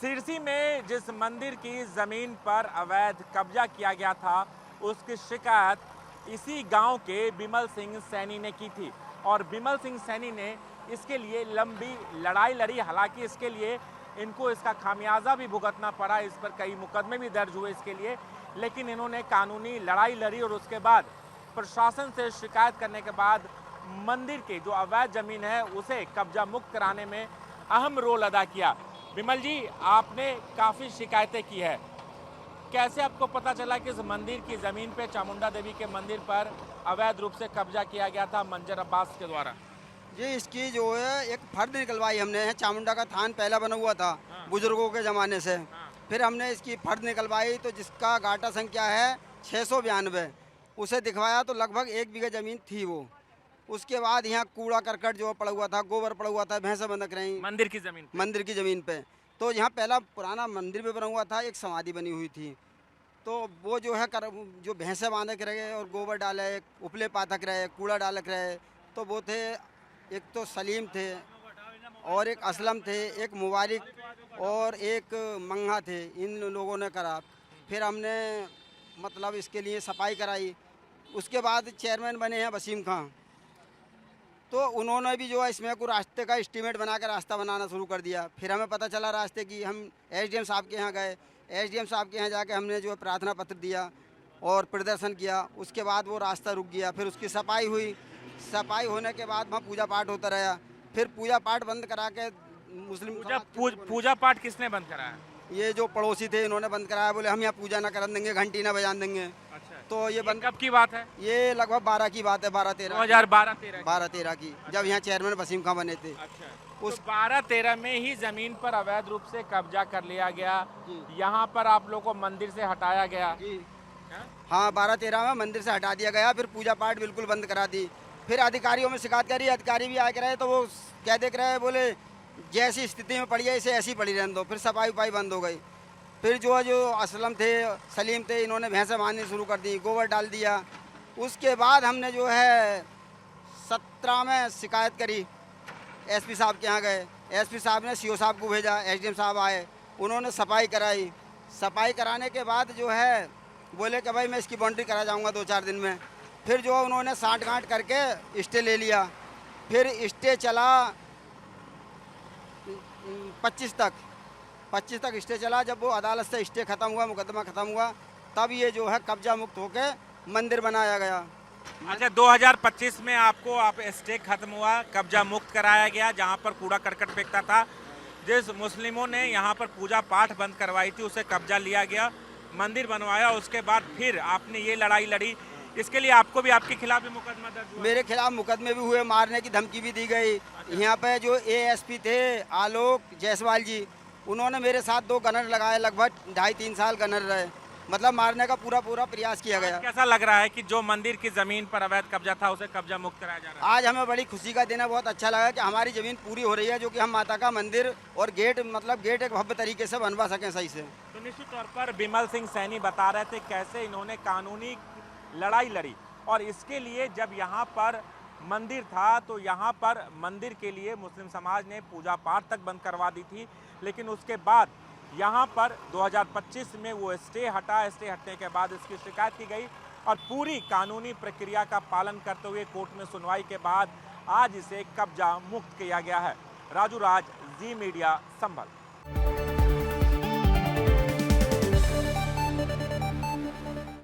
सिरसी में जिस मंदिर की ज़मीन पर अवैध कब्जा किया गया था, उसकी शिकायत इसी गांव के बिमल सिंह सैनी ने की थी और बिमल सिंह सैनी ने इसके लिए लंबी लड़ाई लड़ी। हालांकि इसके लिए इनको इसका खामियाजा भी भुगतना पड़ा, इस पर कई मुकदमे भी दर्ज हुए इसके लिए, लेकिन इन्होंने कानूनी लड़ाई लड़ी और उसके बाद प्रशासन से शिकायत करने के बाद मंदिर की जो अवैध ज़मीन है उसे कब्जा मुक्त कराने में अहम रोल अदा किया। बिमल जी, आपने काफ़ी शिकायतें की है, कैसे आपको पता चला कि इस मंदिर की ज़मीन पे, चामुंडा देवी के मंदिर पर अवैध रूप से कब्जा किया गया था मंजर अब्बास के द्वारा? जी, इसकी जो है एक फर्द निकलवाई हमने है। चामुंडा का थान पहला बना हुआ था बुजुर्गों के ज़माने से। फिर हमने इसकी फर्द निकलवाई तो जिसका गाटा संख्या है 692, उसे दिखवाया तो लगभग 1 बीघा ज़मीन थी वो। उसके बाद यहाँ कूड़ा करकट जो पड़ा हुआ था, गोबर पड़ा हुआ था, भैंसें बंधक रहीं मंदिर की ज़मीन पे? मंदिर की ज़मीन पे। तो यहाँ पहला पुराना मंदिर भी बना हुआ था, एक समाधि बनी हुई थी। तो वो जो है जो भैंसें बांधक रहे और गोबर डाले, उपले पाथक रहे, कूड़ा डालक रहे, तो वो थे, एक तो सलीम थे और एक असलम थे, एक मुबारक और एक मंगा थे। इन लोगों ने करा। फिर हमने मतलब इसके लिए सफाई कराई। उसके बाद चेयरमैन बने हैं वसीम खां, तो उन्होंने भी जो है इसमें को रास्ते का एस्टीमेट बनाकर रास्ता बनाना शुरू कर दिया। फिर हमें पता चला रास्ते की, हम एसडीएम साहब के यहाँ गए। एसडीएम साहब के यहाँ जाके हमने जो है प्रार्थना पत्र दिया और प्रदर्शन किया। उसके बाद वो रास्ता रुक गया। फिर उसकी सफाई हुई। सफाई होने के बाद वहाँ पूजा पाठ होता रहा। फिर पूजा पाठ बंद करा के मुस्लिम पूजा पाठ किसने बंद कराया? ये जो पड़ोसी थे इन्होंने बंद कराया। बोले हम यहाँ पूजा ना कर देंगे, घंटी ना बजान देंगे। अच्छा, तो ये बंद कब की बात है? ये लगभग 12 की बात है, 12-13 12-13 की, जब यहाँ चेयरमैन वसीम खां बने थे। अच्छा, उस 12-13 में ही जमीन पर अवैध रूप से कब्जा कर लिया गया। यहाँ पर आप लोगों को मंदिर से हटाया गया? हाँ, 12-13 में मंदिर से हटा दिया गया। फिर पूजा पाठ बिल्कुल बंद करा दी। फिर अधिकारियों में शिकायत करी, अधिकारी भी आके रहे तो वो क्या देख रहे हैं, बोले जैसी स्थिति में पड़ी है इसे ऐसी पड़ी रहने दो। फिर सफाई उपाई बंद हो गई। फिर जो असलम थे, सलीम थे, इन्होंने भैंसें बांधनी शुरू कर दी, गोबर डाल दिया। उसके बाद हमने जो है 17 में शिकायत करी, एसपी साहब के यहाँ गए। एसपी साहब ने सीओ साहब को भेजा, एसडीएम साहब आए, उन्होंने सफाई कराई। सफाई कराने के बाद जो है बोले कि भाई मैं इसकी बाउंड्री करा जाऊँगा 2-4 दिन में। फिर जो उन्होंने साठ गांठ करके स्टे ले लिया। फिर स्टे चला 25 तक स्टे चला। जब वो अदालत से स्टे ख़त्म हुआ, मुकदमा ख़त्म हुआ, तब ये जो है कब्जा मुक्त होके मंदिर बनाया गया। अच्छा, 2025 में आप स्टे खत्म हुआ, कब्जा मुक्त कराया गया, जहां पर कूड़ा करकट फेंकता था। जिस मुस्लिमों ने यहां पर पूजा पाठ बंद करवाई थी उसे कब्जा लिया गया, मंदिर बनवाया। उसके बाद फिर आपने ये लड़ाई लड़ी, इसके लिए आपको भी, आपके खिलाफ भी मुकदमा दर्ज हुआ? मेरे खिलाफ मुकदमे भी हुए, मारने की धमकी भी दी गई। यहाँ पे जो एएसपी थे आलोक जायसवाल जी, उन्होंने मेरे साथ 2 गनर लगाए, लगभग 2.5-3 साल गनर रहे। मतलब मारने का पूरा प्रयास किया गया। कैसा लग रहा है कि जो मंदिर की जमीन पर अवैध कब्जा था उसे कब्जा मुक्त कराया जा रहा है? आज हमें बड़ी खुशी का दिन है। बहुत अच्छा लगा कि हमारी ज़मीन पूरी हो रही है, जो कि हम माता का मंदिर और गेट एक भव्य तरीके से बनवा सकें सही से। तो निश्चित तौर पर बिमल सिंह सैनी बता रहे थे कैसे इन्होंने कानूनी लड़ाई लड़ी और इसके लिए जब यहाँ पर मंदिर था तो यहाँ पर मंदिर के लिए मुस्लिम समाज ने पूजा पाठ तक बंद करवा दी थी। लेकिन उसके बाद यहाँ पर 2025 में वो स्टे हटा। स्टे हटने के बाद इसकी शिकायत की गई और पूरी कानूनी प्रक्रिया का पालन करते हुए कोर्ट में सुनवाई के बाद आज इसे कब्जा मुक्त किया गया है। राजू राज, जी मीडिया, संभल।